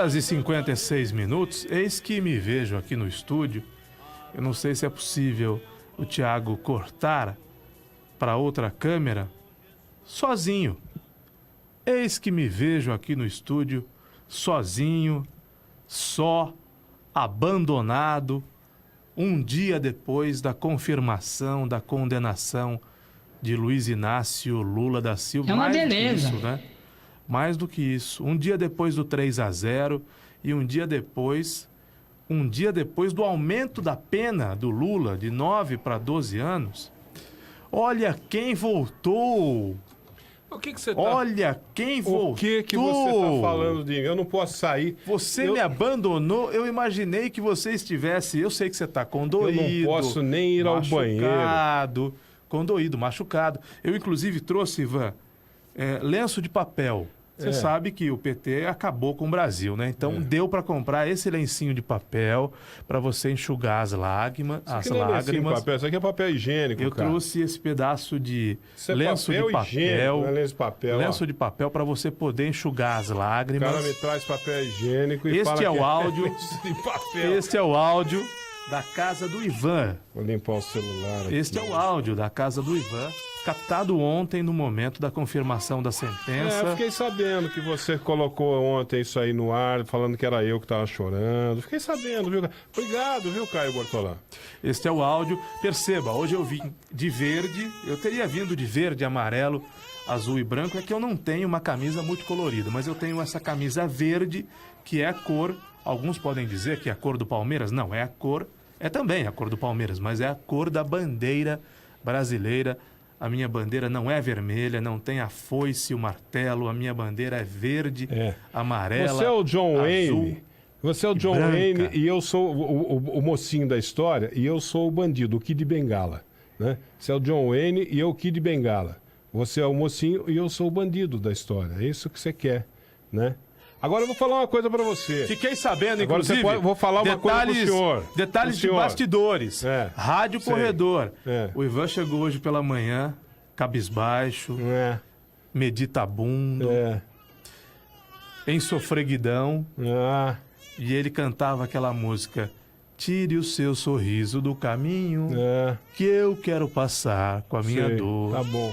11h56, eis que me vejo aqui no estúdio. Eu não sei se é possível o Thiago cortar para outra câmera, sozinho. Eis que me vejo aqui no estúdio, sozinho, só, abandonado, um dia depois da confirmação da condenação de Luiz Inácio Lula da Silva. É uma Mais beleza. do que isso, né? Mais do que isso. Um dia depois do 3-0 e um dia depois do aumento da pena do Lula de 9 para 12 anos. Olha quem voltou! O que você tá... Olha quem voltou! O que você está falando de mim? Eu não posso sair. Você me abandonou. Eu imaginei que você estivesse... Eu sei que você está condoído. Eu não posso nem ir ao banheiro. Condoído, machucado. Eu, inclusive, trouxe, Ivan, lenço de papel. Você sabe que o PT acabou com o Brasil, né? Então deu para comprar esse lencinho de papel para você enxugar as lágrimas. Isso aqui é papel higiênico, Eu trouxe esse pedaço de lenço de papel. Higiênico, não é lenço de papel. Lenço de papel para você poder enxugar as lágrimas. O cara me traz papel higiênico e este fala é o áudio. de papel. Este é o áudio da casa do Ivan. Vou limpar o celular aqui. Este é o áudio da casa do Ivan, captado ontem no momento da confirmação da sentença. Eu fiquei sabendo que você colocou ontem isso aí no ar, falando que era eu que estava chorando. Fiquei sabendo, viu? Obrigado, viu, Caio Bortolã? Este é o áudio. Perceba, hoje eu vim de verde, eu teria vindo de verde, amarelo, azul e branco, é que eu não tenho uma camisa multicolorida, mas eu tenho essa camisa verde, que é a cor, alguns podem dizer que é a cor do Palmeiras, não, é a cor, é também a cor do Palmeiras, mas é a cor da bandeira brasileira. A minha bandeira não é vermelha, não tem a foice e o martelo, a minha bandeira é verde, amarela, Você é o John Wayne, azul, você é o John Wayne e eu sou o mocinho da história e eu sou o bandido, o Kid Bengala, né? Você é o John Wayne e eu o Kid Bengala. Você é o mocinho e eu sou o bandido da história. É isso que você quer, né? Agora eu vou falar uma coisa pra você. Fiquei sabendo, agora inclusive, vou falar uma coisa pro senhor. Detalhes de bastidores. Rádio Corredor. O Ivan chegou hoje pela manhã, cabisbaixo, meditabundo, em sofreguidão, e ele cantava aquela música: tire o seu sorriso do caminho, que eu quero passar com a minha dor. Tá bom.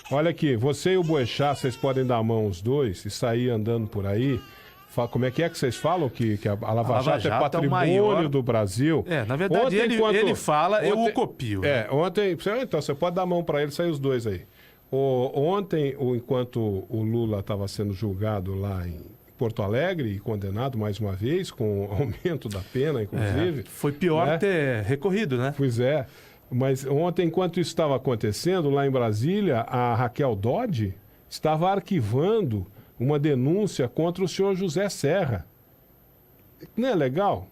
Olha aqui, você e o Boechat, vocês podem dar a mão os dois e sair andando por aí. Como é que vocês falam? Que a Lava Jato é patrimônio do Brasil. Na verdade, ontem, ele fala, eu o copio. Ontem... Então, você pode dar a mão para ele e sair os dois aí. Ontem, enquanto o Lula estava sendo julgado lá em Porto Alegre e condenado mais uma vez, com aumento da pena, inclusive... Foi pior ter recorrido, né? Pois é. Mas ontem, enquanto isso estava acontecendo, lá em Brasília, a Raquel Dodge estava arquivando uma denúncia contra o senhor José Serra. Não é legal?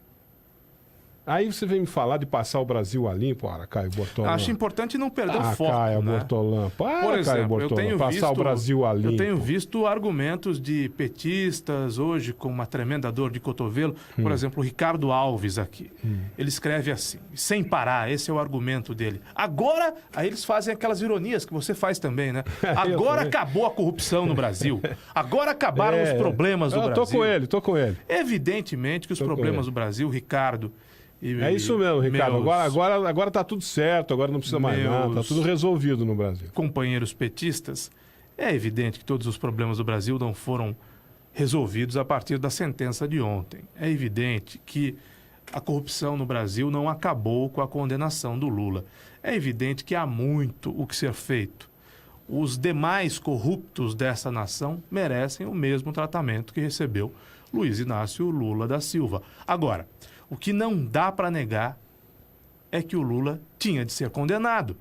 Aí você vem me falar de passar o Brasil a limpo, Caio Bortolã. Acho importante não perder o foco, Caio né? Bortolã. Por exemplo, Caio Bortolã, passar o Brasil a limpo. Eu tenho visto argumentos de petistas hoje com uma tremenda dor de cotovelo. Por exemplo, o Ricardo Alves aqui. Ele escreve assim, sem parar, esse é o argumento dele. Agora, aí eles fazem aquelas ironias que você faz também, né? Agora acabou a corrupção no Brasil. Agora acabaram os problemas do Brasil. Tô com ele. Evidentemente que os problemas do Brasil, Ricardo... É isso mesmo, Ricardo. Agora tá tudo certo, agora não precisa mais nada, tá tudo resolvido no Brasil. Companheiros petistas, é evidente que todos os problemas do Brasil não foram resolvidos a partir da sentença de ontem. É evidente que a corrupção no Brasil não acabou com a condenação do Lula. É evidente que há muito o que ser feito. Os demais corruptos dessa nação merecem o mesmo tratamento que recebeu Luiz Inácio Lula da Silva. Agora, o que não dá para negar é que o Lula tinha de ser condenado,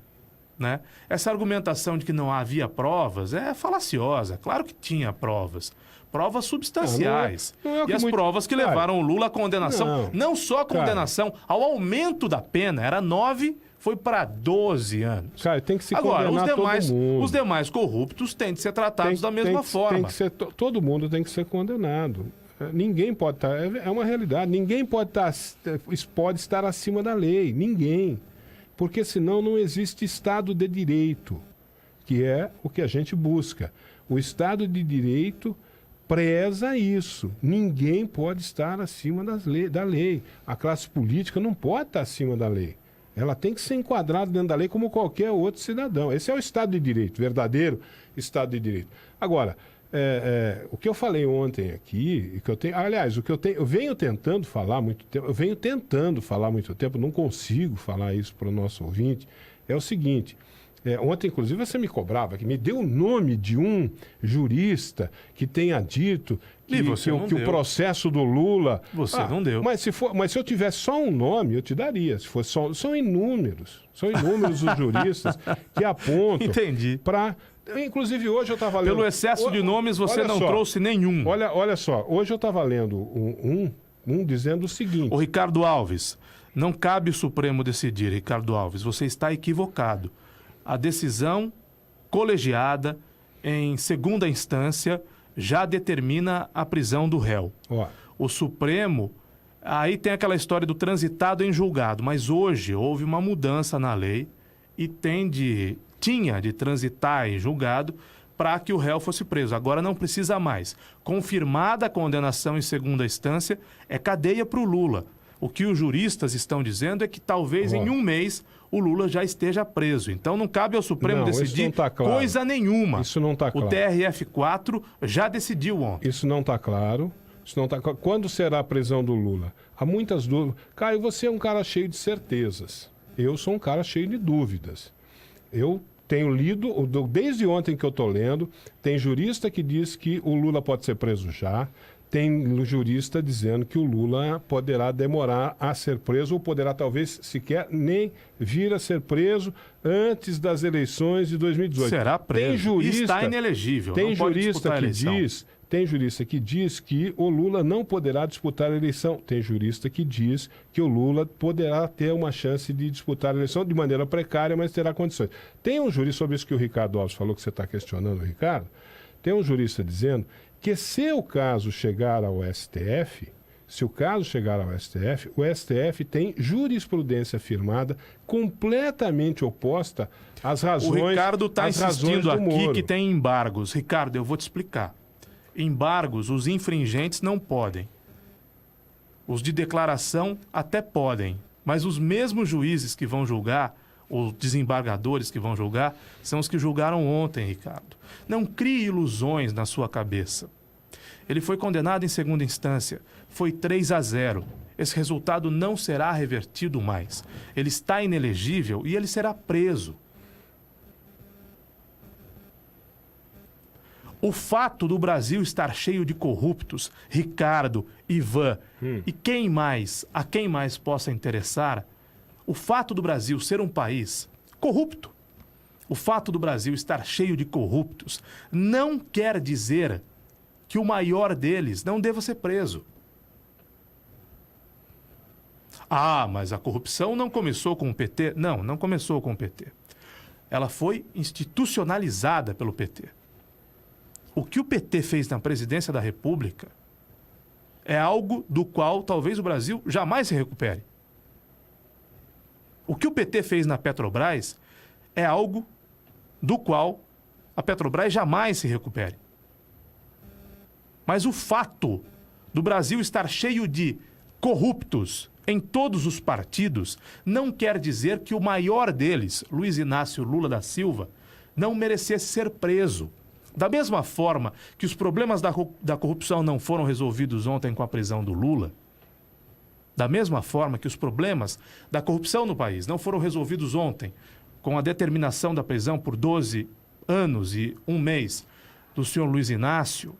né? Essa argumentação de que não havia provas é falaciosa. Claro que tinha provas. Provas substanciais. E as provas que levaram o Lula à condenação, não só a condenação, ao aumento da pena. Era 9, foi para 12 anos. Cara, tem que se condenar todo mundo. Os demais corruptos têm de ser tratados da mesma forma. Todo mundo tem que ser condenado. Ninguém pode estar... É uma realidade. Ninguém pode estar acima da lei. Ninguém. Porque senão não existe Estado de Direito, que é o que a gente busca. O Estado de Direito preza isso. Ninguém pode estar acima da lei. A classe política não pode estar acima da lei. Ela tem que ser enquadrada dentro da lei como qualquer outro cidadão. Esse é o Estado de Direito, verdadeiro Estado de Direito. Agora, o que eu falei ontem aqui, e que eu tenho, aliás, eu venho tentando falar há muito tempo, não consigo falar isso para o nosso ouvinte, é o seguinte. Ontem, inclusive, você me cobrava, que me deu o nome de um jurista que tenha dito que o processo do Lula... Você não deu. Mas se eu tivesse só um nome, eu te daria. Se fosse são inúmeros os juristas que apontam... Entendi. Inclusive, hoje eu estava lendo... Pelo excesso de nomes, você não trouxe nenhum. Olha só, hoje eu estava lendo um dizendo o seguinte... O Ricardo Alves, não cabe o Supremo decidir, Ricardo Alves, você está equivocado. A decisão colegiada em segunda instância já determina a prisão do réu. O Supremo, aí tem aquela história do transitado em julgado, mas hoje houve uma mudança na lei e tinha de transitar em julgado para que o réu fosse preso. Agora não precisa mais. Confirmada a condenação em segunda instância, é cadeia para o Lula. O que os juristas estão dizendo é que talvez em um mês o Lula já esteja preso. Então não cabe ao Supremo decidir coisa nenhuma. Isso não está claro. O TRF4 já decidiu ontem. Isso não está claro. Quando será a prisão do Lula? Há muitas dúvidas. Caio, você é um cara cheio de certezas. Eu sou um cara cheio de dúvidas. Eu tenho lido, desde ontem que eu estou lendo, tem jurista que diz que o Lula pode ser preso já. Tem jurista dizendo que o Lula poderá demorar a ser preso ou poderá talvez sequer nem vir a ser preso antes das eleições de 2018. Será preso. Está inelegível. Tem jurista que diz que o Lula não poderá disputar a eleição. Tem jurista que diz que o Lula poderá ter uma chance de disputar a eleição de maneira precária, mas terá condições. Tem um jurista, sobre isso que o Ricardo Alves falou, que você está questionando, Ricardo, tem um jurista dizendo que se o caso chegar ao STF, o STF tem jurisprudência firmada completamente oposta às razões. O Ricardo está insistindo aqui que tem embargos. Ricardo, eu vou te explicar. Embargos, os infringentes não podem. Os de declaração até podem. Mas os mesmos juízes que vão julgar, os desembargadores que vão julgar, são os que julgaram ontem, Ricardo. Não crie ilusões na sua cabeça. Ele foi condenado em segunda instância. Foi 3-0. Esse resultado não será revertido mais. Ele está inelegível e ele será preso. O fato do Brasil estar cheio de corruptos, Ricardo, Ivan, e a quem mais possa interessar, o fato do Brasil ser um país corrupto, o fato do Brasil estar cheio de corruptos, não quer dizer que o maior deles não deva ser preso. Ah, mas a corrupção não começou com o PT? Não, não começou com o PT. Ela foi institucionalizada pelo PT. O que o PT fez na presidência da República é algo do qual talvez o Brasil jamais se recupere. O que o PT fez na Petrobras é algo do qual a Petrobras jamais se recupere. Mas o fato do Brasil estar cheio de corruptos em todos os partidos não quer dizer que o maior deles, Luiz Inácio Lula da Silva, não merecesse ser preso. Da mesma forma que os problemas da corrupção não foram resolvidos ontem com a prisão do Lula, da mesma forma que os problemas da corrupção no país não foram resolvidos ontem com a determinação da prisão por 12 anos e 1 mês do senhor Luiz Inácio,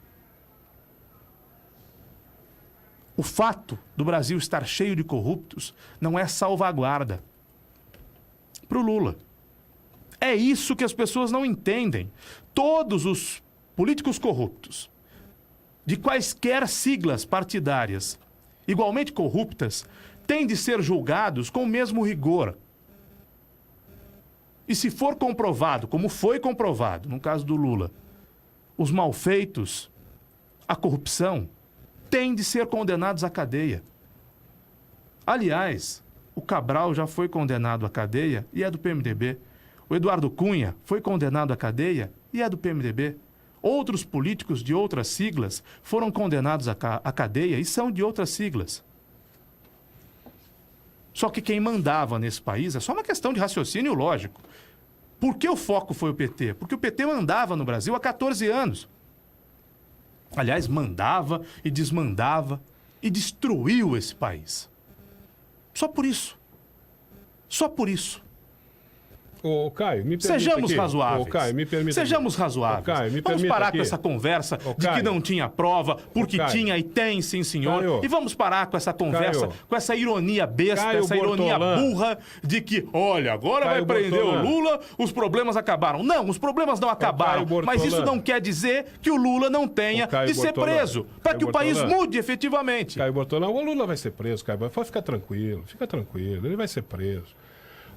o fato do Brasil estar cheio de corruptos não é salvaguarda para o Lula. É isso que as pessoas não entendem. Todos os políticos corruptos, de quaisquer siglas partidárias, igualmente corruptas, têm de ser julgados com o mesmo rigor. E se for comprovado, como foi comprovado no caso do Lula, os malfeitos, a corrupção, têm de ser condenados à cadeia. Aliás, o Cabral já foi condenado à cadeia e é do PMDB. O Eduardo Cunha foi condenado à cadeia e é do PMDB. Outros políticos de outras siglas foram condenados à cadeia e são de outras siglas. Só que quem mandava nesse país é só uma questão de raciocínio lógico. Por que o foco foi o PT? Porque o PT mandava no Brasil há 14 anos. Aliás, mandava e desmandava e destruiu esse país. Só por isso. Só por isso. Ô, Caio, me permita Sejamos aqui. razoáveis. Ô, Caio, me permita Sejamos aqui. razoáveis. Ô, Caio, me vamos permita parar aqui. com essa conversa Ô, de que Caio. não tinha prova, porque Caio. tinha e tem, sim, senhor. Caio. E vamos parar com essa conversa, Caio. com essa ironia besta, Caio essa ironia Bortolã. burra de que, olha, agora Caio vai prender Bortolã. o Lula, os problemas acabaram. Não, os problemas não acabaram. Caio Mas isso Bortolã. não quer dizer que o Lula não tenha Ô, Caio de ser Bortolã. preso, para Caio que o país Bortolã. mude efetivamente. Caio Bortolã, o Lula vai ser preso, Caio. Pode ficar tranquilo, ele vai ser preso.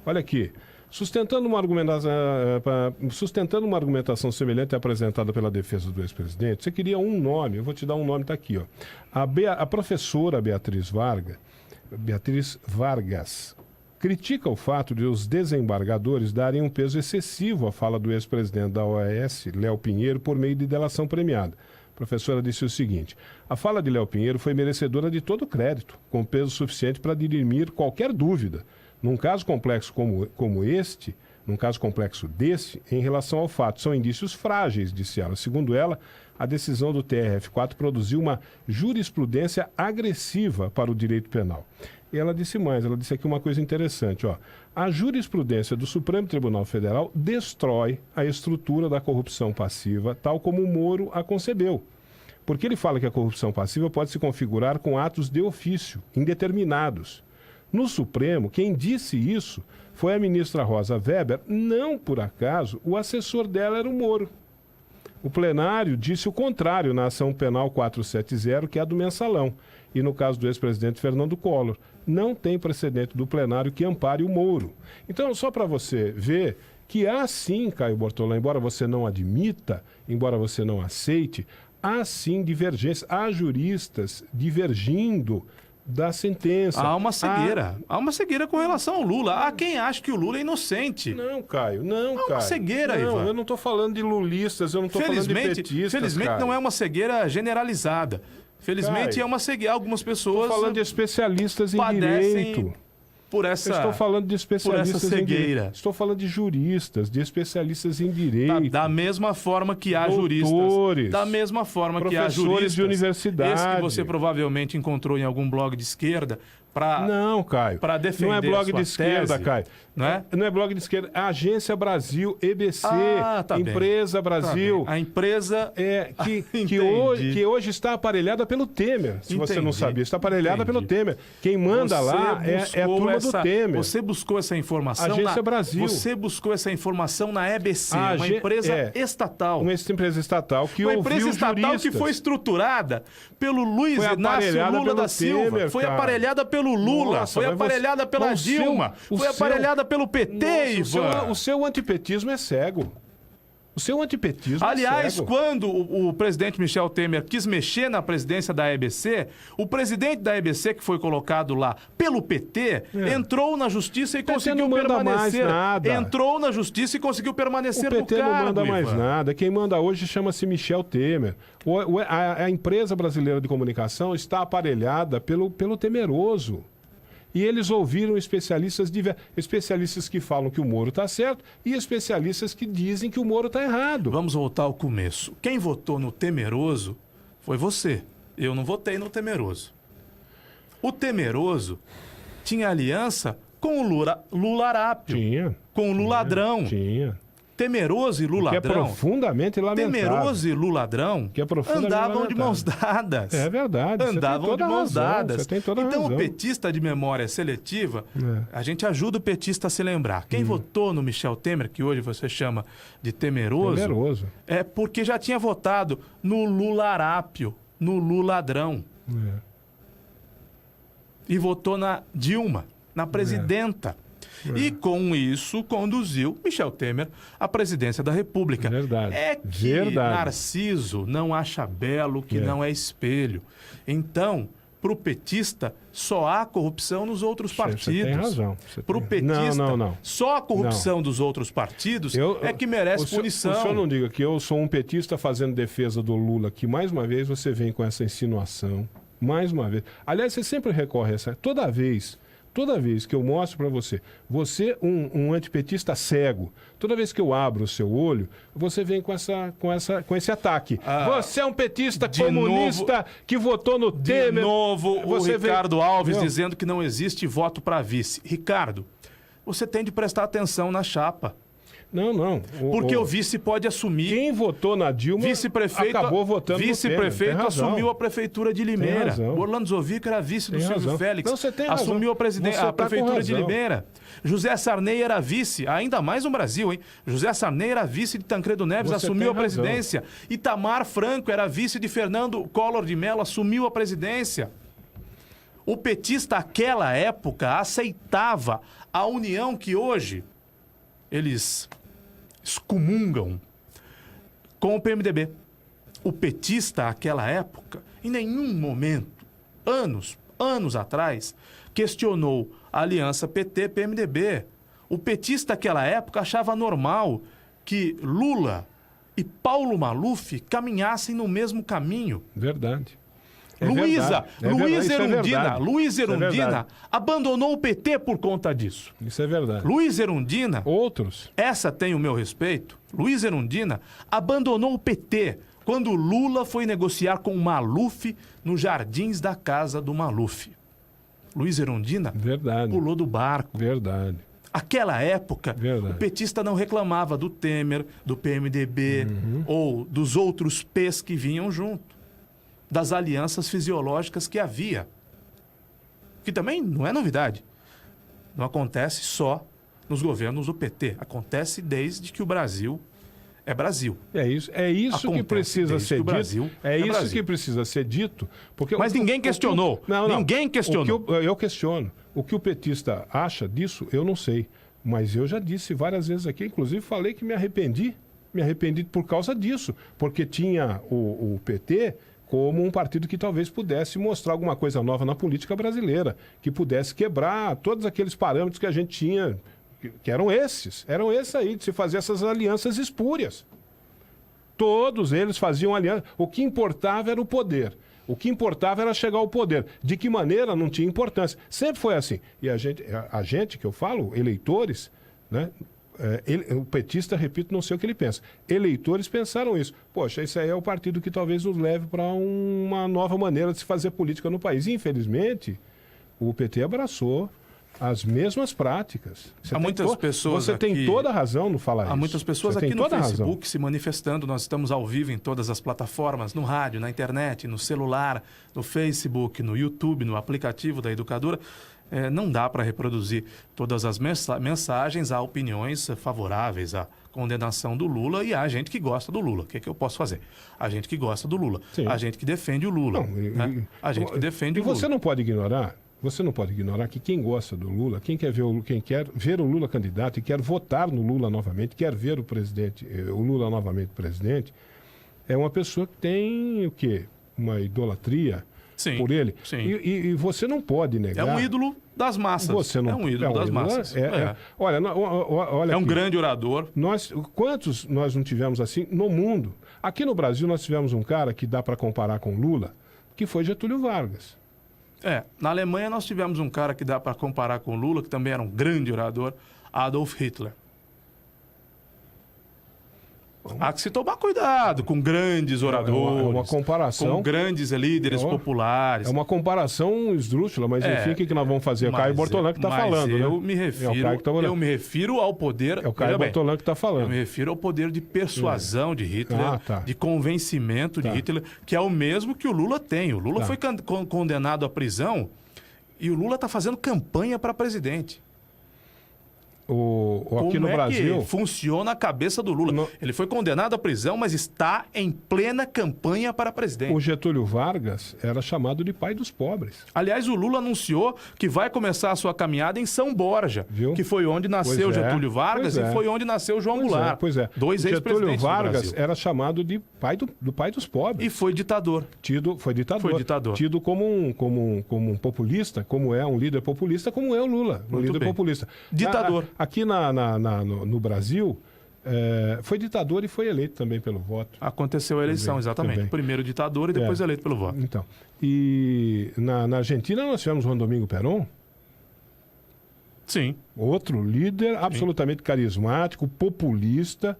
Olha aqui, sustentando uma argumentação semelhante à apresentada pela defesa do ex-presidente, você queria um nome, eu vou te dar um nome, está aqui, ó. A professora Beatriz Vargas critica o fato de os desembargadores darem um peso excessivo à fala do ex-presidente da OAS, Léo Pinheiro, por meio de delação premiada. A professora disse o seguinte: a fala de Léo Pinheiro foi merecedora de todo crédito, com peso suficiente para dirimir qualquer dúvida. Num caso complexo como este, num caso complexo desse, em relação ao fato, são indícios frágeis, disse ela. Segundo ela, a decisão do TRF4 produziu uma jurisprudência agressiva para o direito penal. E ela disse mais, ela disse aqui uma coisa interessante, ó. A jurisprudência do Supremo Tribunal Federal destrói a estrutura da corrupção passiva, tal como o Moro a concebeu. Porque ele fala que a corrupção passiva pode se configurar com atos de ofício, indeterminados. No Supremo, quem disse isso foi a ministra Rosa Weber, não por acaso o assessor dela era o Moro. O plenário disse o contrário na ação penal 470, que é a do mensalão. E no caso do ex-presidente Fernando Collor, não tem precedente do plenário que ampare o Moro. Então, só para você ver que há sim, Caio Bortolã, embora você não admita, embora você não aceite, há sim divergência, há juristas divergindo da sentença. Há uma cegueira. Há uma cegueira com relação ao Lula. Há quem acha que o Lula é inocente. Não, Caio, não, Caio. Há uma cegueira, não, Ivan. eu não estou falando de lulistas, eu não estou falando de petistas, Felizmente Caio. não é uma cegueira generalizada. Felizmente Caio, é uma cegueira. Algumas pessoas Estou falando de especialistas em padecem direito. por essa, Eu estou falando de especialistas em cegueira. direito. Estou falando de juristas, de especialistas em direito. Da mesma forma que há Doutores, juristas. Da mesma forma que há professores juristas. de universidade. Esse que você provavelmente encontrou em algum blog de esquerda para Não, Caio. para defender não é blog a sua de esquerda, tese, Caio. não é? Não é blog de esquerda. A Agência Brasil, EBC, Tá bem. Empresa Brasil. Tá bem. A empresa Que Entendi. hoje está aparelhada pelo Temer, se você não Entendi. sabia. Está aparelhada Entendi. pelo Temer. Quem manda lá é a turma do Temer. Você buscou essa informação Agência Brasil. Você buscou essa informação na EBC, A uma agen- empresa estatal. Uma empresa estatal que Uma ouviu empresa estatal juristas. que foi estruturada pelo Luiz Foi Inácio aparelhada Lula pelo da Silva. Temer, Foi cara. aparelhada pelo Lula. Nossa, foi mas aparelhada você- pela mas o seu- Dilma. o Foi seu- aparelhada pelo PT, Nossa, Ivan. o seu antipetismo é cego. O seu antipetismo é Aliás, cego. quando o presidente Michel Temer quis mexer na presidência da EBC, o presidente da EBC, que foi colocado lá pelo PT, entrou na justiça e PT conseguiu não manda permanecer. mais nada. Entrou na justiça e conseguiu O permanecer PT no cargo, não manda mais Ivan. nada. Quem manda hoje chama-se Michel Temer. A empresa brasileira de comunicação está aparelhada pelo temeroso. E eles ouviram especialistas que falam que o Moro está certo e especialistas que dizem que o Moro está errado. Vamos voltar ao começo. Quem votou no temeroso foi você. Eu não votei no temeroso. O temeroso tinha aliança com o Lularápio, Tinha. com o Luladrão. Tinha. Temeroso e Que é Luladrão. profundamente lamentável. Temeroso e Luladrão Que é profundamente andavam de lamentável. mãos dadas. É verdade. você tem Andavam toda de a mãos razão, dadas. Você tem toda a Então, razão. o petista de memória seletiva, É. a gente ajuda o petista a se lembrar. Quem votou no Michel Temer, que hoje você chama de temeroso, Temeroso. é porque já tinha votado no Lularápio, no Luladrão. É. E votou na Dilma, na presidenta. E com isso conduziu Michel Temer à presidência da República. Verdade. É que Verdade. Narciso não acha belo que não é espelho. Então, Para o petista, só há corrupção nos outros partidos. Você tem razão. Para o petista, não. só a corrupção dos outros partidos é que merece punição. O senhor não diga que eu sou um petista fazendo defesa do Lula, que mais uma vez você vem com essa insinuação. Mais uma vez. Aliás, você sempre recorre a essa. Toda vez que eu mostro para você, um antipetista cego, toda vez que eu abro o seu olho, você vem com esse ataque. Você é um petista comunista que votou no Temer. De novo, o Ricardo Alves dizendo que não existe voto para vice. Ricardo, você tem de prestar atenção na chapa. Não. Porque o vice pode assumir. Quem votou na Dilma acabou votando no Temer. Vice-prefeito assumiu a prefeitura de Limeira. O Orlando Zovico era vice do Silvio Félix. Não, você tem assumiu razão. a prefeitura de Limeira. José Sarney era vice, ainda mais no Brasil, hein? José Sarney era vice de Tancredo Neves, assumiu a presidência. Itamar Franco era vice de Fernando Collor de Mello, assumiu a presidência. O petista, naquela época, aceitava a união que hoje eles excomungam com o PMDB. O petista, naquela época, em nenhum momento, anos atrás, questionou a aliança PT-PMDB. O petista, naquela época, achava normal que Lula e Paulo Maluf caminhassem no mesmo caminho. Verdade. Luiz Erundina abandonou o PT por conta disso. Isso é verdade. Luiz Erundina... Outros? Essa tem o meu respeito. Luiz Erundina abandonou o PT quando Lula foi negociar com Maluf nos jardins da casa do Maluf. Luiz Erundina pulou do barco. Verdade. Aquela época, o petista não reclamava do Temer, do PMDB ou dos outros P's que vinham junto. Das alianças fisiológicas que havia. Que também não é novidade. Não acontece só nos governos do PT. Acontece desde que o Brasil é Brasil. É isso que precisa ser dito. Que precisa ser dito. Mas ninguém questionou. Ninguém questionou. Eu questiono. O que o petista acha disso, eu não sei. Mas eu já disse várias vezes aqui, inclusive falei que me arrependi. Me arrependi por causa disso. Porque tinha o PT como um partido que talvez pudesse mostrar alguma coisa nova na política brasileira, que pudesse quebrar todos aqueles parâmetros que a gente tinha, que eram esses aí, de se fazer essas alianças espúrias. Todos eles faziam aliança. O que importava era o poder. O que importava era chegar ao poder. De que maneira não tinha importância. Sempre foi assim. E a gente que eu falo, eleitores, né? O petista, repito, não sei o que ele pensa. Eleitores pensaram isso. Poxa, esse aí é o partido que talvez nos leve para uma nova maneira de se fazer política no país. Infelizmente, o PT abraçou as mesmas práticas. Você tem toda a razão no falar isso. Há muitas pessoas aqui no Facebook se manifestando. Nós estamos ao vivo em todas as plataformas, no rádio, na internet, no celular, no Facebook, no YouTube, no aplicativo da Educadora. Não dá para reproduzir todas as mensagens. Há opiniões favoráveis à condenação do Lula e há gente que gosta do Lula. O que é que eu posso fazer? A gente que gosta do Lula. Sim. A gente que defende o Lula. A gente que defende o Lula. Você não pode ignorar que quem gosta do Lula, quem quer ver o Lula candidato e quer votar no Lula novamente, quer ver o Lula novamente presidente, é uma pessoa que tem o quê? Uma idolatria por ele. Sim. E você não pode negar. É um ídolo das massas. É um ídolo das massas. Olha é um grande orador. Quantos nós não tivemos assim no mundo? Aqui no Brasil nós tivemos um cara que dá para comparar com Lula, que foi Getúlio Vargas. Na Alemanha nós tivemos um cara que dá para comparar com Lula, que também era um grande orador, Adolf Hitler. Há que se tomar cuidado com grandes oradores, uma comparação, com grandes líderes populares. É uma comparação esdrúxula, mas enfim, o que nós vamos fazer? É o Caio Bortolã que está falando, eu me refiro ao poder... É o Caio Bortolã que está falando. Eu me refiro ao poder de persuasão de Hitler, de convencimento de Hitler, que é o mesmo que o Lula tem. O Lula foi condenado à prisão e o Lula está fazendo campanha para presidente. Aqui no Brasil... que funciona a cabeça do Lula? Ele foi condenado à prisão, mas está em plena campanha para presidente. O Getúlio Vargas era chamado de pai dos pobres. Aliás, o Lula anunciou que vai começar a sua caminhada em São Borja, Viu? que foi onde nasceu Getúlio Vargas e foi onde nasceu João Goulart. Pois é. Dois ex-presidentes Getúlio Vargas do Brasil. era chamado de pai do pai dos pobres. E foi ditador. Foi ditador. Foi ditador. Tido como um populista, como é um líder populista, como é o Lula, um líder populista. Ditador. Aqui no Brasil, foi ditador e foi eleito também pelo voto. Aconteceu a eleição, exatamente. Também. Primeiro ditador e depois eleito pelo voto. Então, e na Argentina nós tivemos Juan Domingo Perón, Sim. outro líder absolutamente carismático, populista,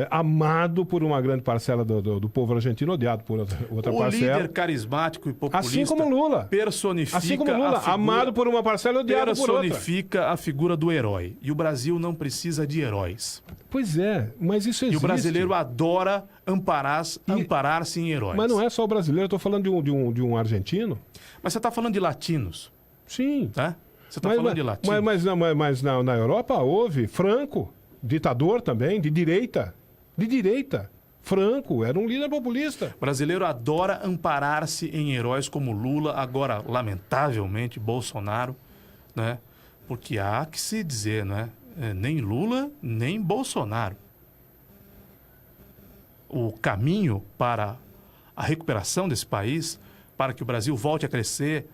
amado por uma grande parcela do povo argentino, odiado por outra O parcela. líder carismático e populista. Assim como Lula. Personifica Assim como Lula, amado por uma parcela e odiado por outra. Personifica a figura do herói. E o Brasil não precisa de heróis. Pois é, mas isso existe. E o brasileiro adora amparar-se em heróis. Mas não é só o brasileiro, eu estou falando de um argentino. Mas você está falando de latinos, Sim. né? Você está falando de latinos. Mas na Europa houve Franco, ditador também, de direita. De direita. Franco era um líder populista. O brasileiro adora amparar-se em heróis como Lula, agora, lamentavelmente, Bolsonaro, né? Porque há que se dizer, né? Nem Lula, nem Bolsonaro. O caminho para a recuperação desse país, para que o Brasil volte a crescer,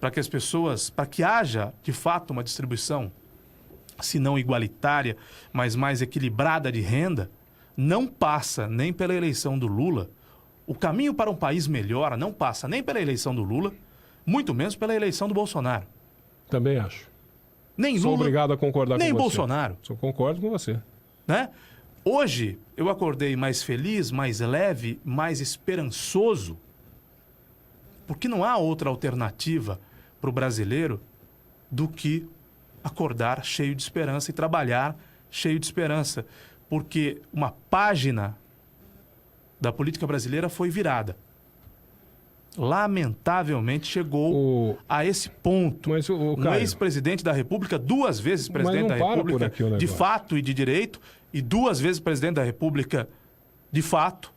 para que haja, de fato, uma distribuição, se não igualitária, mas mais equilibrada de renda, não passa nem pela eleição do Lula. O caminho para um país melhor não passa nem pela eleição do Lula, muito menos pela eleição do Bolsonaro. Também acho. Nem Sou Lula, obrigado a concordar com você. nem Bolsonaro. Só concordo com você. Né? Hoje, eu acordei mais feliz, mais leve, mais esperançoso, porque não há outra alternativa para o brasileiro do que acordar cheio de esperança e trabalhar cheio de esperança, porque uma página da política brasileira foi virada. Lamentavelmente chegou a esse ponto. Mas, um ex-presidente da República, 2 vezes presidente da República, de fato e de direito, e 2 vezes presidente da República de fato,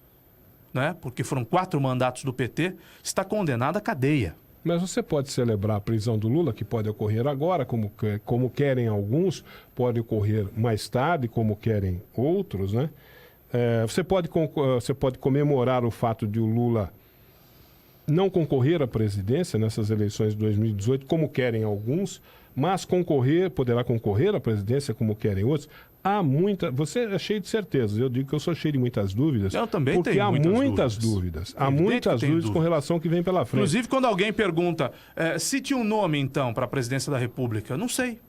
né? Porque foram 4 mandatos do PT, está condenado à cadeia. Mas você pode celebrar a prisão do Lula, que pode ocorrer agora, como querem alguns, pode ocorrer mais tarde, como querem outros, né? Você pode comemorar o fato de o Lula não concorrer à presidência nessas eleições de 2018, como querem alguns, mas poderá concorrer à presidência como querem outros. Você é cheio de certezas, eu digo que eu sou cheio de muitas dúvidas. Eu também porque tenho muitas dúvidas. Há muitas dúvidas com relação ao que vem pela frente. Inclusive, quando alguém pergunta, cite um nome, então, para a presidência da República, não sei.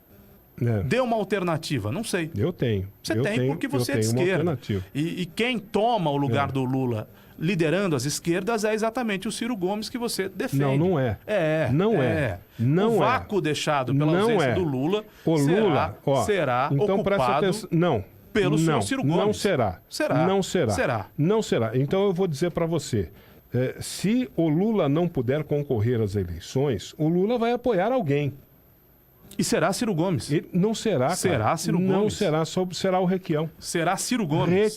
Dê uma alternativa, não sei. Eu tenho. Você tem porque você é de esquerda. E quem toma o lugar do Lula liderando as esquerdas é exatamente o Ciro Gomes que você defende. Não é. O vácuo deixado pela ausência do Lula será então ocupado pelo senhor Ciro Gomes. Não será. Não será. Então eu vou dizer para você, se o Lula não puder concorrer às eleições, o Lula vai apoiar alguém. E será Ciro Gomes. Não será, cara. Será Ciro Gomes. Não será, será o Requião. Será Ciro Gomes.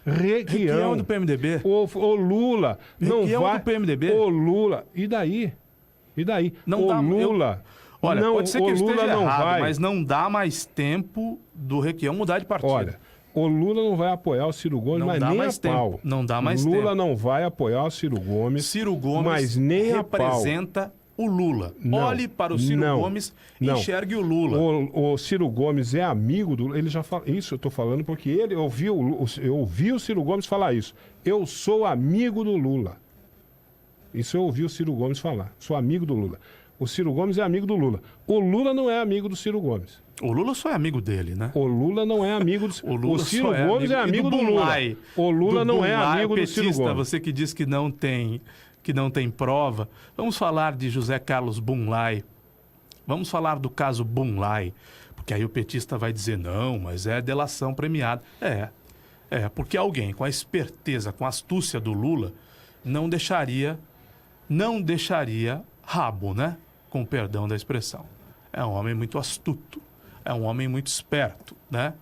Requião do PMDB. O Lula não vai... do PMDB. O Lula... E daí? Não dá, Lula... Olha, não, pode ser que eu esteja Lula não errado, vai... mas não dá mais tempo do Requião mudar de partido. Olha, o Lula não vai apoiar o Ciro Gomes, mas nem a pau. Não dá mais tempo. Lula não vai apoiar o Ciro Gomes, Ciro Gomes mas nem representa o Lula. Olhe para o Ciro Gomes e enxergue o Lula. O Ciro Gomes é amigo do Lula. Ele já fala isso, eu estou falando porque eu ouvi o Ciro Gomes falar isso. Eu sou amigo do Lula. Isso eu ouvi o Ciro Gomes falar. Sou amigo do Lula. O Ciro Gomes é amigo do Lula. O Lula não é amigo do Ciro Gomes. O Lula só é amigo dele, né? O Lula não é amigo do o Ciro Gomes é amigo do Lula. O Lula não é amigo do Ciro Gomes. Você que diz que não tem prova. Vamos falar de José Carlos Bunlai. Vamos falar do caso Bunlai. Porque aí o petista vai dizer, não, mas é delação premiada. Porque alguém com a esperteza, com a astúcia do Lula, não deixaria rabo, né? Com perdão da expressão. é um homem muito astuto, é um homem muito esperto, né?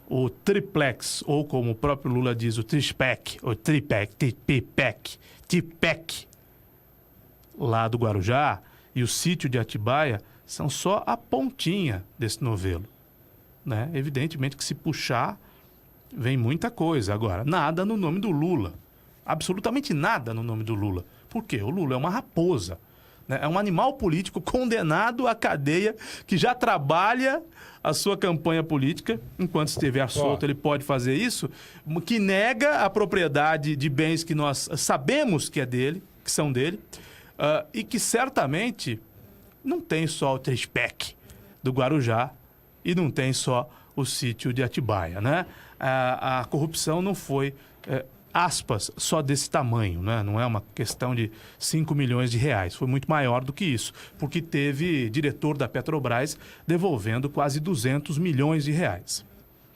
O triplex, ou como o próprio Lula diz, o trispec, o tipec, lá do Guarujá, e o sítio de Atibaia, são só a pontinha desse novelo, né? Evidentemente que se puxar, vem muita coisa. Agora, nada no nome do Lula. Absolutamente nada no nome do Lula. Por quê? O Lula é uma raposa, né? É um animal político condenado à cadeia que já trabalha a sua campanha política. Enquanto estiver solto, ele pode fazer isso, que nega a propriedade de bens que nós sabemos que é dele, que são dele, e que certamente não tem só o trispec do Guarujá e não tem só o sítio de Atibaia, né? A corrupção não foi, aspas, só desse tamanho, né? Não é uma questão de 5 milhões de reais, foi muito maior do que isso, porque teve diretor da Petrobras devolvendo quase 200 milhões de reais,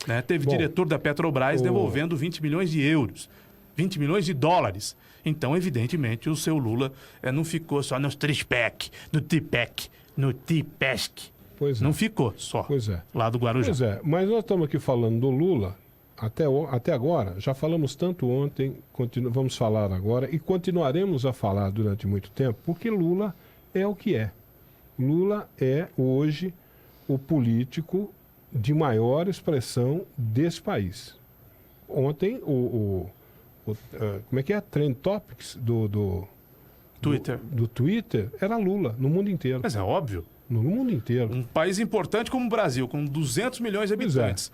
né? Teve diretor da Petrobras devolvendo 20 milhões de euros, 20 milhões de dólares. Então, evidentemente, o seu Lula não ficou só nos trispec, no tipec, no tipesc. Pois é. Não ficou só lá do Guarujá. Pois é, mas nós estamos aqui falando do Lula até agora, já falamos tanto ontem, vamos falar agora e continuaremos a falar durante muito tempo, porque Lula é o que é. Lula é hoje o político de maior expressão desse país. Ontem, como é que é? Trend Topics do Twitter. Do Twitter era Lula, no mundo inteiro. Mas é óbvio. No mundo inteiro. Um país importante como o Brasil, com 200 milhões de habitantes,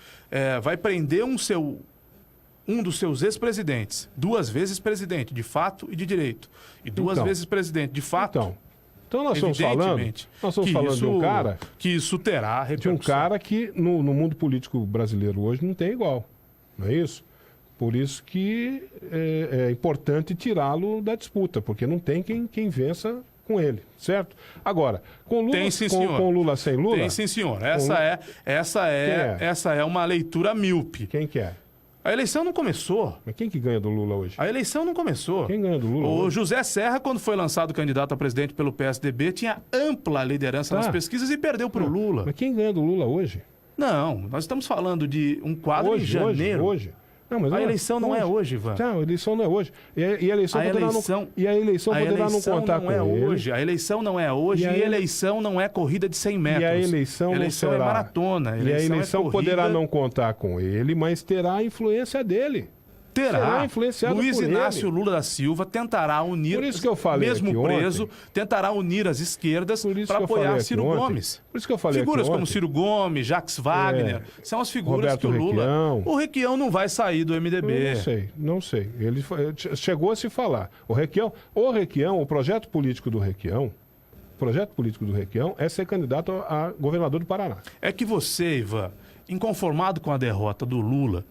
vai prender um dos seus ex-presidentes, 2 vezes presidente, de fato e de direito, e 2 vezes presidente, de fato. Então nós estamos falando de um cara... Que isso terá repercussão. De um cara que no mundo político brasileiro hoje não tem igual, não é isso? Por isso que é importante tirá-lo da disputa, porque não tem quem vença com ele, certo? Agora, com Lula, com Lula sem Lula... Tem sim, senhor. Essa é uma leitura míope. Quem que é? A eleição não começou. Mas quem que ganha do Lula hoje? A eleição não começou. Quem ganha do Lula hoje? O José Serra, quando foi lançado candidato a presidente pelo PSDB, tinha ampla liderança nas pesquisas e perdeu para o Lula. Mas quem ganha do Lula hoje? Não, nós estamos falando de um quadro em janeiro. Hoje. Não, mas a eleição não é hoje, Ivan. Não, a eleição não é hoje. E a eleição poderá não contar com ele. A eleição não é hoje e a eleição não é corrida de 100 metros. E a eleição não será. É maratona. E a eleição poderá não contar com ele, mas terá a influência dele. Será influenciado Luiz por Inácio ele. Lula da Silva tentará unir, por isso que eu falei mesmo preso, tentará unir as esquerdas para apoiar Ciro Gomes. Por isso que eu falei figuras como Ciro Gomes, Jacques Wagner, são as figuras Roberto que o Lula... Requião. O Requião não vai sair do MDB. Não sei. Ele chegou a se falar. O Requião, o projeto político do Requião é ser candidato a governador do Paraná. É que você, Ivan, inconformado com a derrota do Lula,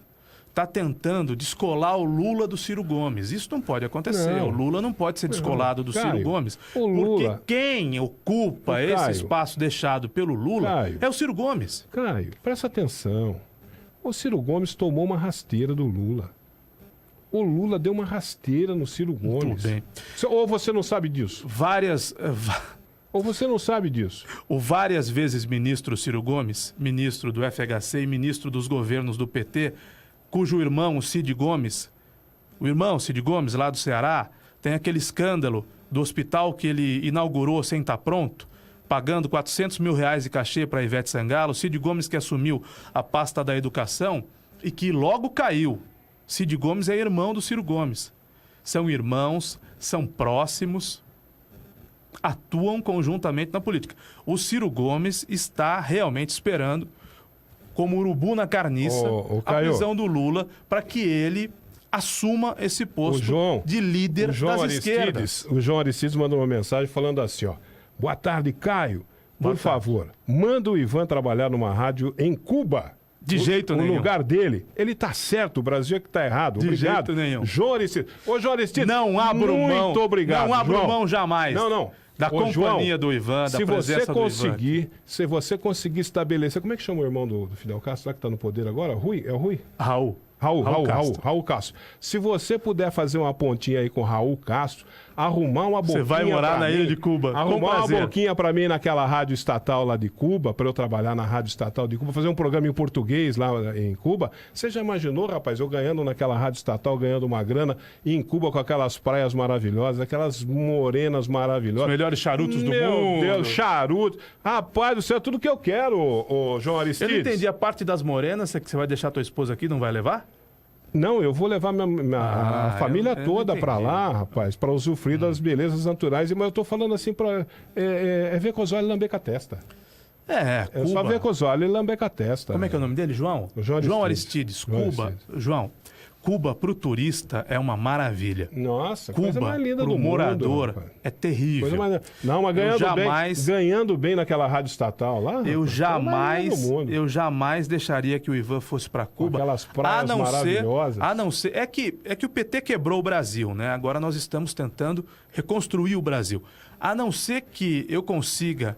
está tentando descolar o Lula do Ciro Gomes. Isso não pode acontecer. Não. O Lula não pode ser descolado do Ciro Gomes. Lula, porque quem ocupa esse espaço deixado pelo Lula é o Ciro Gomes. Caio, presta atenção. O Ciro Gomes tomou uma rasteira do Lula. O Lula deu uma rasteira no Ciro Gomes. Tudo bem. Ou você não sabe disso? Ou você não sabe disso? O várias vezes ministro Ciro Gomes, ministro do FHC e ministro dos governos do PT, cujo irmão, o Cid Gomes, lá do Ceará, tem aquele escândalo do hospital que ele inaugurou sem estar pronto, pagando 400 mil reais de cachê para Ivete Sangalo. O Cid Gomes que assumiu a pasta da educação e que logo caiu. Cid Gomes é irmão do Ciro Gomes. São irmãos, são próximos, atuam conjuntamente na política. O Ciro Gomes está realmente esperando, como urubu na carniça, a prisão do Lula para que ele assuma esse posto de líder das esquerdas. O João Aristides mandou uma mensagem falando assim, ó: boa tarde, Caio. Por favor, manda o Ivan trabalhar numa rádio em Cuba. De jeito nenhum. O lugar dele. Ele tá certo, o Brasil é que tá errado. De obrigado. Jeito nenhum. João Aristides. Ô, João Aristides, não abro mão. Muito obrigado, não abro João. mão jamais. Não. Da companhia do Ivan, da presença do Ivan. Se você conseguir estabelecer... Como é que chama o irmão do Fidel Castro? Será que está no poder agora? Rui? É o Rui? Raul Castro. Se você puder fazer uma pontinha aí com Raul Castro, arrumar uma boquinha. Você vai morar na ilha de Cuba. Arrumar uma boquinha para mim naquela rádio estatal lá de Cuba, para eu trabalhar na rádio estatal de Cuba, fazer um programa em português lá em Cuba. Você já imaginou, rapaz, eu ganhando naquela rádio estatal, ganhando uma grana, e em Cuba com aquelas praias maravilhosas, aquelas morenas maravilhosas. Os melhores charutos do mundo. Meu Deus, charuto. Rapaz do céu, tudo que eu quero, ô João Aristides. Eu não entendi a parte das morenas, que você vai deixar tua esposa aqui, não vai levar? Não, eu vou levar a família toda para lá, rapaz, para usufruir das belezas naturais. Mas eu tô falando assim para ver com os olhos e lamber com a testa. É só ver com os olhos e lamber com a testa. Como é que é o nome dele, João? João Aristides. Cuba. João, Cuba pro turista é uma maravilha. Nossa, Cuba coisa mais linda pro do morador mundo, é terrível. Não, mas ganhando bem naquela rádio estatal lá. Eu jamais deixaria que o Ivan fosse para Cuba. Aquelas praias maravilhosas. A não ser é que o PT quebrou o Brasil, né? Agora nós estamos tentando reconstruir o Brasil. A não ser que eu consiga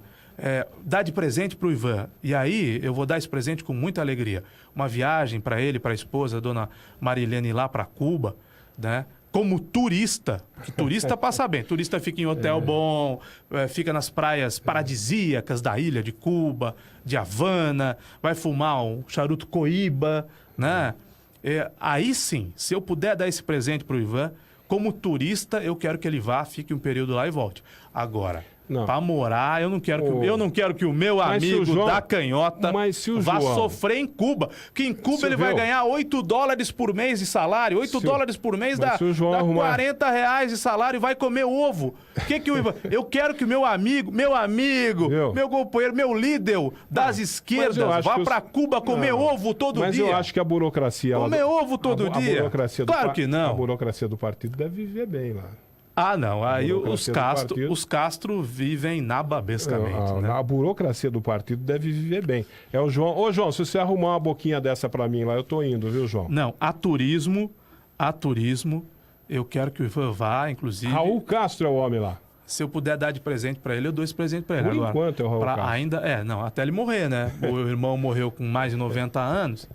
dar de presente para o Ivan. E aí eu vou dar esse presente com muita alegria. Uma viagem para ele, para a esposa, a dona Marilene, lá para Cuba, né? Como turista, que turista passa bem. Turista fica em hotel bom, fica nas praias paradisíacas da ilha de Cuba, de Havana, vai fumar um charuto Coíba, né? Aí sim, se eu puder dar esse presente para o Ivan, como turista, eu quero que ele vá, fique um período lá e volte. Agora, para morar, eu não quero que o meu amigo da canhota vá sofrer em Cuba. Porque em Cuba ele vai ganhar $8 por mês de salário. $8 por mês dá R$40 de salário e vai comer ovo. Eu quero que o meu amigo, meu companheiro, meu líder das esquerdas vá para Cuba comer ovo todo dia. Mas eu acho que a burocracia... Comer ovo todo dia? Claro que não. A burocracia do partido deve viver bem lá. Ah, não. Aí os Castro vivem nababescamente. Né? A burocracia do partido deve viver bem. O João. Ô, João, se você arrumar uma boquinha dessa pra mim lá, eu tô indo, viu, João? Não, a turismo, eu quero que o Ivan vá, inclusive... Raul Castro é o homem lá. Se eu puder dar de presente pra ele, eu dou esse presente pra ele. Por enquanto é o Raul Castro. Até ele morrer, né? O irmão morreu com mais de 90 anos.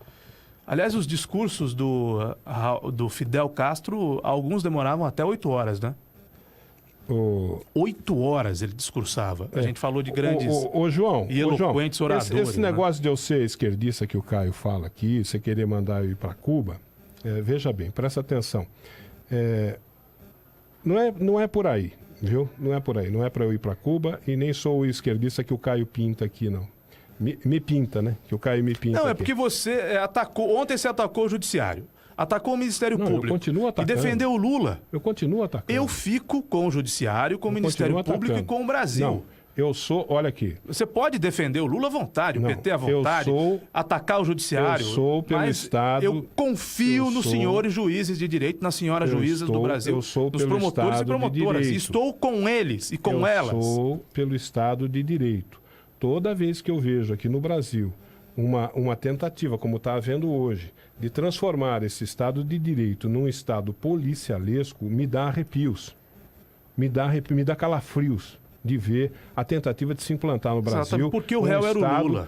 Aliás, os discursos do Fidel Castro, alguns demoravam até 8 horas, né? 8 horas ele discursava. A gente falou de grandes João, e eloquentes oradores. Esse negócio de eu ser esquerdista que o Caio fala aqui, você querer mandar eu ir para Cuba, veja bem, presta atenção. Não é por aí, viu? Não é por aí. Não é para eu ir para Cuba e nem sou o esquerdista que o Caio pinta aqui, não. Me pinta, né? Que o Caio me pinta. Não, é aqui. porque você atacou. Ontem você atacou o Judiciário. Atacou o Ministério Público. Eu continuo atacando. E defendeu o Lula. Eu continuo atacando. Eu fico com o Judiciário, com o Ministério Público e com o Brasil. Não, eu sou... Olha aqui. Você pode defender o Lula à vontade, o PT à vontade, atacar o Judiciário. Eu sou pelo Estado... Eu confio nos senhores juízes de direito, nas senhoras juízas do Brasil, eu sou nos pelo promotores Estado e promotoras. Estou com eles e com elas. Eu sou pelo Estado de Direito. Toda vez que eu vejo aqui no Brasil uma tentativa, como está havendo hoje, de transformar esse Estado de Direito num Estado policialesco, me dá arrepios, me dá calafrios de ver a tentativa de se implantar no Brasil. Porque o réu era o Lula.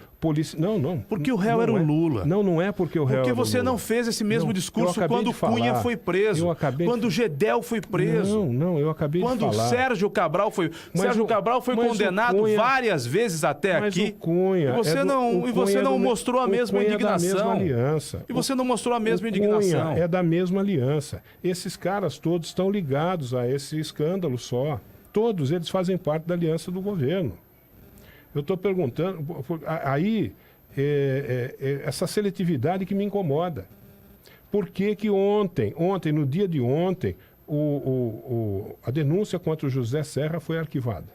Não. Porque o réu era o Lula. Não é porque o réu era o Lula. Porque você não fez esse mesmo discurso quando Cunha foi preso, quando Gedel foi preso. Não, eu acabei de falar. Quando Sérgio Cabral foi... Sérgio Cabral foi condenado várias vezes até aqui. Cunha, e você não mostrou a mesma indignação. E você não mostrou a mesma indignação. É da mesma aliança. Esses caras todos estão ligados a esse escândalo só. Todos eles fazem parte da aliança do governo. Eu estou perguntando... Aí, essa seletividade que me incomoda. Por que que ontem, no dia de ontem, a denúncia contra o José Serra foi arquivada?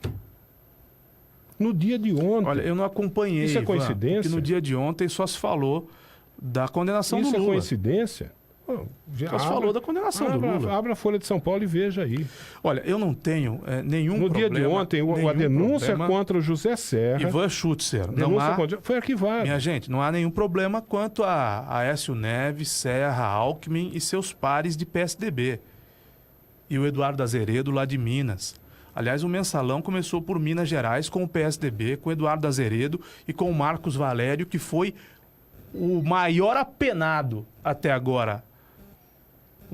No dia de ontem. Olha, eu não acompanhei, isso é coincidência? Porque no dia de ontem só se falou da condenação do Lula. Isso é coincidência? Só se falou da condenação do Lula. Abra a Folha de São Paulo e veja aí. Olha, eu não tenho nenhum problema. No dia de ontem, a denúncia contra o José Serra... Ivan Schutzer. Foi arquivada. Minha gente, não há nenhum problema quanto a Aécio Neves, Serra, Alckmin e seus pares de PSDB. E o Eduardo Azeredo lá de Minas. Aliás, o mensalão começou por Minas Gerais com o PSDB, com o Eduardo Azeredo e com o Marcos Valério, que foi o maior apenado até agora.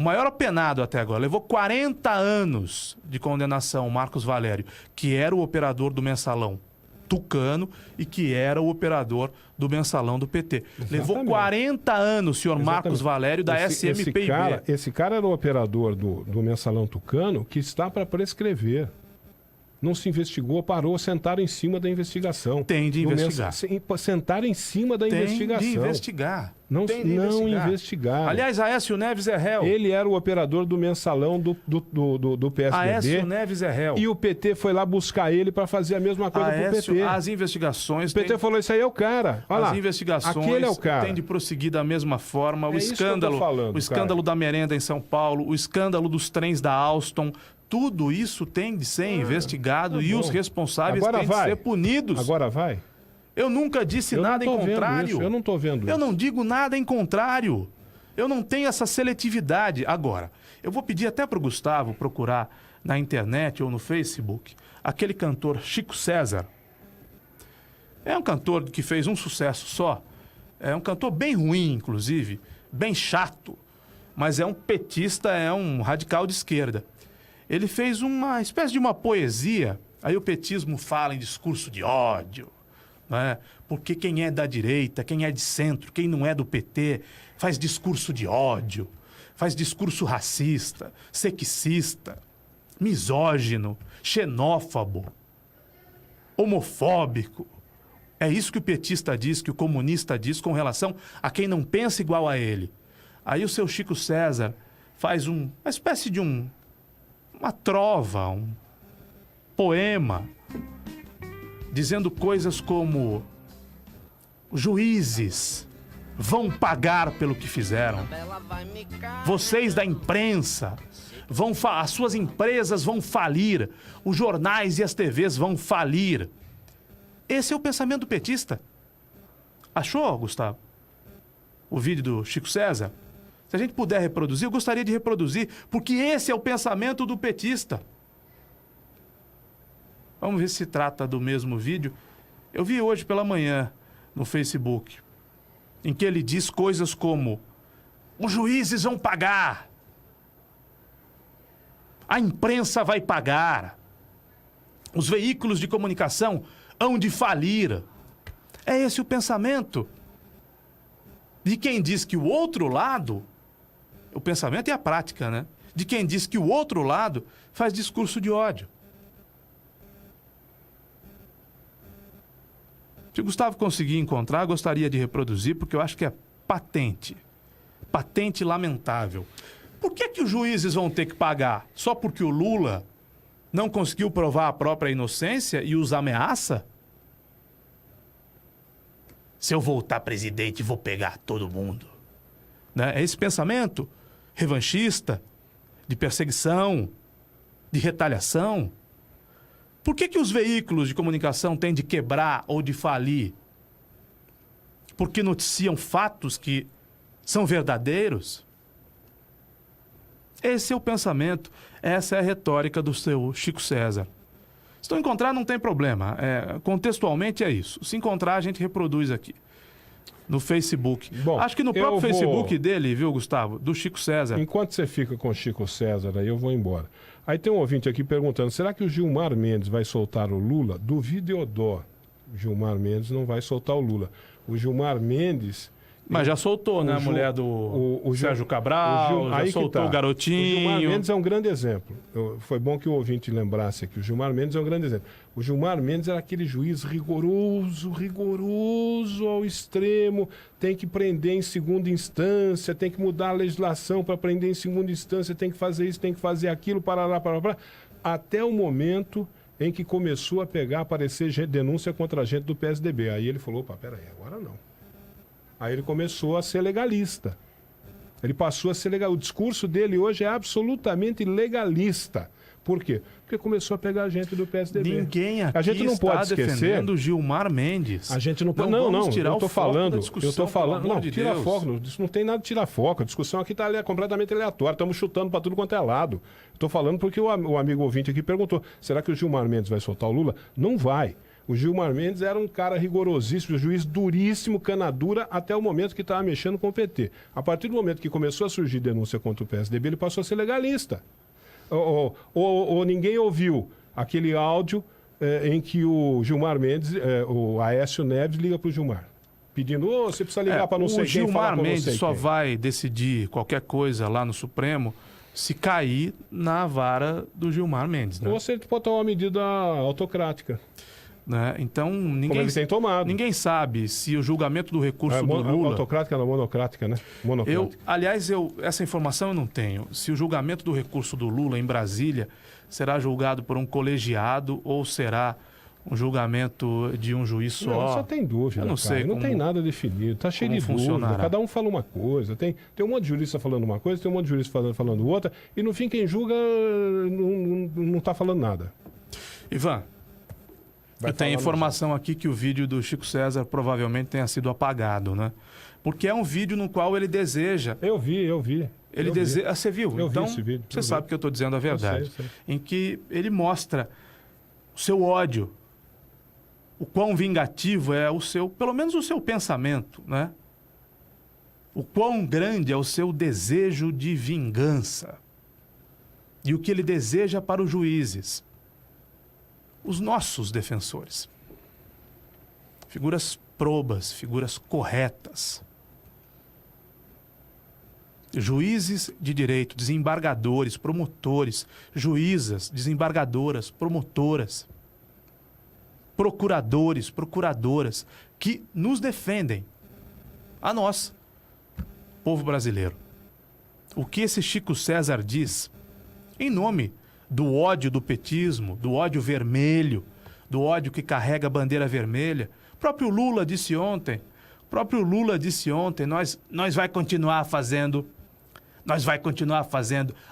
o maior apenado até agora, levou 40 anos de condenação, o Marcos Valério, que era o operador do mensalão Tucano e que era o operador do mensalão do PT. Exatamente. Levou 40 anos, senhor Marcos Valério, da SMPIB. Esse cara era o operador do mensalão Tucano que está para prescrever. Não se investigou, parou, sentaram em cima da investigação. Tem de investigar. Sentaram em cima da investigação. Tem de investigar. Não, Tem de não investigar. Aliás, Aécio Neves é réu. Ele era o operador do mensalão do PSDB. Aécio Neves é réu. E o PT foi lá buscar ele para fazer a mesma coisa pro PT. As investigações... O PT falou, isso aí é o cara. Olha lá, as investigações aquele é o cara. têm de prosseguir da mesma forma. É isso que eu tô falando, o escândalo da merenda em São Paulo, o escândalo dos trens da Alstom, tudo isso tem de ser investigado e os responsáveis têm de ser punidos. Agora vai? Eu nunca disse nada em contrário. Eu não estou vendo isso. Eu não digo nada em contrário. Eu não tenho essa seletividade. Agora, eu vou pedir até para o Gustavo procurar na internet ou no Facebook aquele cantor Chico César. É um cantor que fez um sucesso só. É um cantor bem ruim, inclusive, bem chato, mas é um petista, é um radical de esquerda. Ele fez uma espécie de uma poesia. Aí o petismo fala em discurso de ódio, né? Porque quem é da direita, quem é de centro, quem não é do PT, faz discurso de ódio, faz discurso racista, sexista, misógino, xenófobo, homofóbico. É isso que o petista diz, que o comunista diz com relação a quem não pensa igual a ele. Aí o seu Chico César faz uma espécie de uma trova, um poema, dizendo coisas como: juízes vão pagar pelo que fizeram. Vocês da imprensa, as suas empresas vão falir. Os jornais e as TVs vão falir. Esse é o pensamento do petista. Achou, Gustavo? O vídeo do Chico César? Se a gente puder reproduzir, eu gostaria de reproduzir, porque esse é o pensamento do petista. Vamos ver se trata do mesmo vídeo. Eu vi hoje pela manhã no Facebook, em que ele diz coisas como: os juízes vão pagar, a imprensa vai pagar, os veículos de comunicação hão de falir. É esse o pensamento de quem diz que o outro lado, o pensamento e a prática, né? De quem diz que o outro lado faz discurso de ódio. Se o Gustavo conseguir encontrar, gostaria de reproduzir, porque eu acho que é patente. Patente lamentável. Por que os juízes vão ter que pagar? Só porque o Lula não conseguiu provar a própria inocência e os ameaça? Se eu voltar presidente, vou pegar todo mundo. Né? É esse pensamento revanchista, de perseguição, de retaliação. Por que os veículos de comunicação têm de quebrar ou de falir? Porque noticiam fatos que são verdadeiros? Esse é o pensamento, essa é a retórica do seu Chico César. Se não encontrar, não tem problema. Contextualmente é isso. Se encontrar, a gente reproduz aqui no Facebook. Bom, acho que no próprio Facebook dele, viu, Gustavo? Do Chico César. Enquanto você fica com o Chico César, aí eu vou embora. Aí tem um ouvinte aqui perguntando: será que o Gilmar Mendes vai soltar o Lula? Duvido eu dó. O Gilmar Mendes não vai soltar o Lula. O Gilmar Mendes... Mas já soltou, né? A mulher do Sérgio Cabral, já soltou o garotinho. O Gilmar Mendes é um grande exemplo. Foi bom que o ouvinte lembrasse aqui. O Gilmar Mendes é um grande exemplo. O Gilmar Mendes era aquele juiz rigoroso ao extremo. Tem que prender em segunda instância, tem que mudar a legislação para prender em segunda instância, tem que fazer isso, tem que fazer aquilo, parará. Até o momento em que começou a aparecer denúncia contra a gente do PSDB. Aí ele falou: opa, peraí, agora não. Aí ele começou a ser legalista. Ele passou a ser legal. O discurso dele hoje é absolutamente legalista. Por quê? Porque começou a pegar a gente do PSDB. Ninguém aqui a gente não pode esquecer defendendo Gilmar Mendes. A gente não pode. Não, tirar eu tô falando. Eu tô falando. Não, tira foco. Isso não tem nada de tirar foco. A discussão aqui está completamente aleatória. Estamos chutando para tudo quanto é lado. Estou falando porque o amigo ouvinte aqui perguntou: será que o Gilmar Mendes vai soltar o Lula? Não vai. O Gilmar Mendes era um cara rigorosíssimo, juiz duríssimo, cana dura, até o momento que estava mexendo com o PT. A partir do momento que começou a surgir denúncia contra o PSDB, ele passou a ser legalista. Ou ninguém ouviu aquele áudio em que o Gilmar Mendes, o Aécio Neves, liga para o Gilmar, pedindo, você precisa ligar para não sei quem, falar com não sei quem. O Gilmar Mendes só vai decidir qualquer coisa lá no Supremo se cair na vara do Gilmar Mendes, né? Ou se ele botar uma medida autocrática. Né? Então, Como ele tem tomado. ninguém sabe se o julgamento do recurso do Lula... Autocrática não, monocrática, né? Monocrática. Essa informação eu não tenho. Se o julgamento do recurso do Lula em Brasília será julgado por um colegiado ou será um julgamento de um juiz só. Não, só tem dúvida, eu não sei não tem nada definido. Está cheio de dúvida. Cada um fala uma coisa. Tem um monte de jurista falando uma coisa, tem um monte de jurista falando outra. E no fim, quem julga não está falando nada. Ivan, eu tenho informação aqui que o vídeo do Chico César provavelmente tenha sido apagado, né? Porque é um vídeo no qual ele deseja... Eu vi. Ele deseja... Você viu? Eu então, vi esse vídeo. Você sabe que eu estou dizendo a verdade. Eu sei. Em que ele mostra o seu ódio, o quão vingativo é o seu, pelo menos o seu pensamento, né? O quão grande é o seu desejo de vingança. E o que ele deseja para os juízes. Os nossos defensores. Figuras probas, figuras corretas. Juízes de direito, desembargadores, promotores, juízas, desembargadoras, promotoras, procuradores, procuradoras, que nos defendem, a nós, povo brasileiro. O que esse Chico César diz, em nome do ódio do petismo, do ódio vermelho, do ódio que carrega a bandeira vermelha, o próprio Lula disse ontem, nós vai continuar fazendo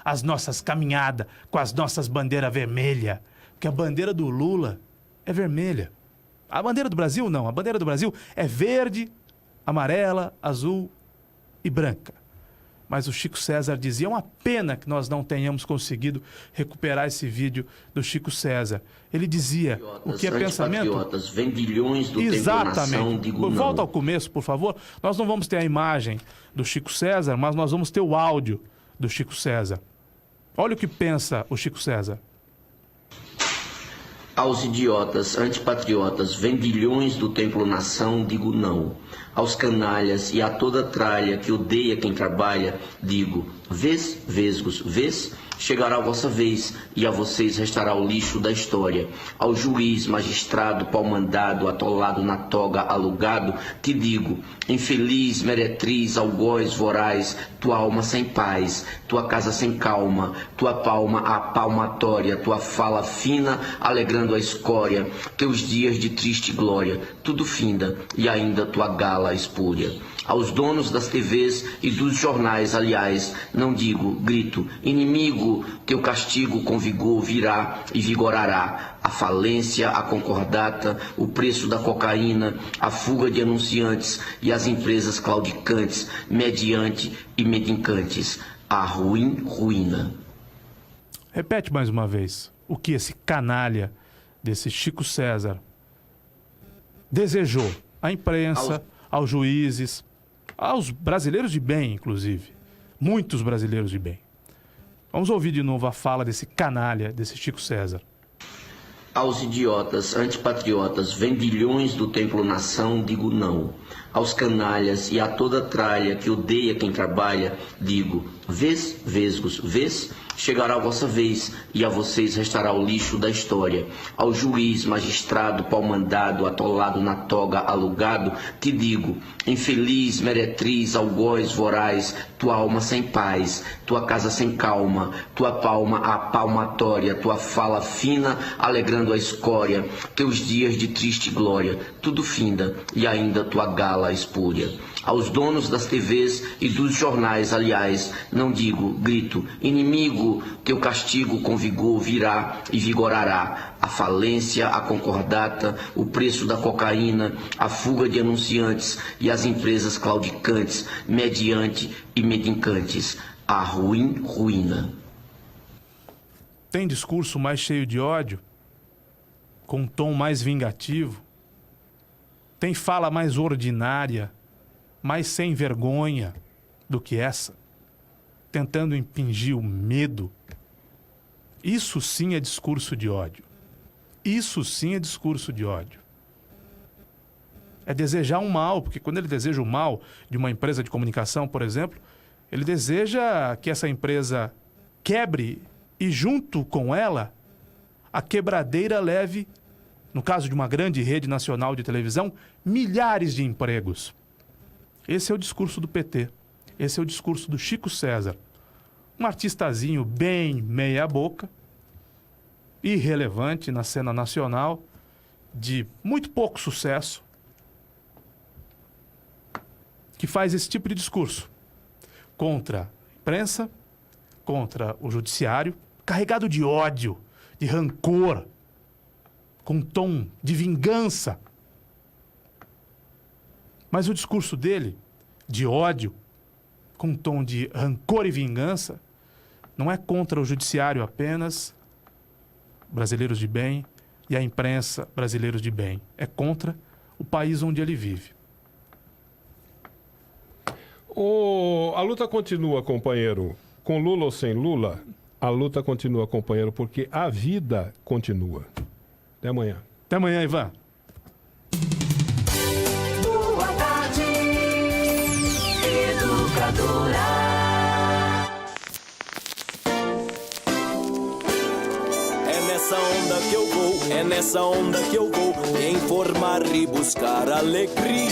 as nossas caminhadas com as nossas bandeiras vermelhas, porque a bandeira do Lula é vermelha. A bandeira do Brasil não, a bandeira do Brasil é verde, amarela, azul e branca. Mas o Chico César dizia, é uma pena que nós não tenhamos conseguido recuperar esse vídeo do Chico César. Ele dizia, o que é pensamento... Vendilhões do Exatamente. Digo Volta não. ao começo, por favor. Nós não vamos ter a imagem do Chico César, mas nós vamos ter o áudio do Chico César. Olha o que pensa o Chico César. Aos idiotas, antipatriotas, vendilhões do templo-nação, digo não. Aos canalhas e a toda tralha que odeia quem trabalha, digo, vês, vesgos, vês? Chegará a vossa vez, e a vocês restará o lixo da história. Ao juiz, magistrado, pau-mandado, atolado na toga, alugado, te digo, infeliz, meretriz, algoz, voraz, tua alma sem paz, tua casa sem calma, tua palma a palmatória, tua fala fina, alegrando a escória, teus dias de triste glória, tudo finda, e ainda tua gala espúria. Aos donos das TVs e dos jornais, aliás, não digo, grito, inimigo, teu castigo com vigor virá e vigorará. A falência, a concordata, o preço da cocaína, a fuga de anunciantes e as empresas claudicantes, mediante e medincantes. A ruína. Repete mais uma vez o que esse canalha desse Chico César desejou à imprensa, aos juízes, aos brasileiros de bem, inclusive. Muitos brasileiros de bem. Vamos ouvir de novo a fala desse canalha, desse Chico César. Aos idiotas, antipatriotas, vendilhões do templo-nação, digo não. Aos canalhas e a toda tralha que odeia quem trabalha, digo, vês, vesgos, vês? Chegará a vossa vez, e a vocês restará o lixo da história. Ao juiz, magistrado, pau-mandado, atolado na toga, alugado, te digo, infeliz, meretriz, algoz, voraz, tua alma sem paz, tua casa sem calma, tua palma a palmatória, tua fala fina, alegrando a escória, teus dias de triste glória, tudo finda, e ainda tua gala espúria. Aos donos das TVs e dos jornais, aliás, não digo, grito, inimigo, teu castigo com vigor virá e vigorará. A falência, a concordata, o preço da cocaína, a fuga de anunciantes e as empresas claudicantes, mediante e medincantes. A ruína. Tem discurso mais cheio de ódio? com um tom mais vingativo, tem fala mais ordinária, mais sem vergonha do que essa, tentando impingir o medo, isso sim é discurso de ódio. Isso sim é discurso de ódio. É desejar um mal, porque quando ele deseja o mal de uma empresa de comunicação, por exemplo, ele deseja que essa empresa quebre e, junto com ela, a quebradeira leve, no caso de uma grande rede nacional de televisão, milhares de empregos. Esse é o discurso do PT. Esse é o discurso do Chico César. Um artistazinho bem meia-boca, irrelevante na cena nacional, de muito pouco sucesso, que faz esse tipo de discurso contra a imprensa, contra o judiciário, carregado de ódio, de rancor, com tom de vingança. Mas o discurso dele, de ódio, com tom de rancor e vingança, não é contra o judiciário apenas, brasileiros de bem, e a imprensa, brasileiros de bem. É contra o país onde ele vive. A luta continua, companheiro. Com Lula ou sem Lula, a luta continua, companheiro, porque a vida continua. Até amanhã. Até amanhã, Ivan. Boa tarde, Educadora. É nessa onda que eu vou, é nessa onda que eu vou, informar e buscar alegria.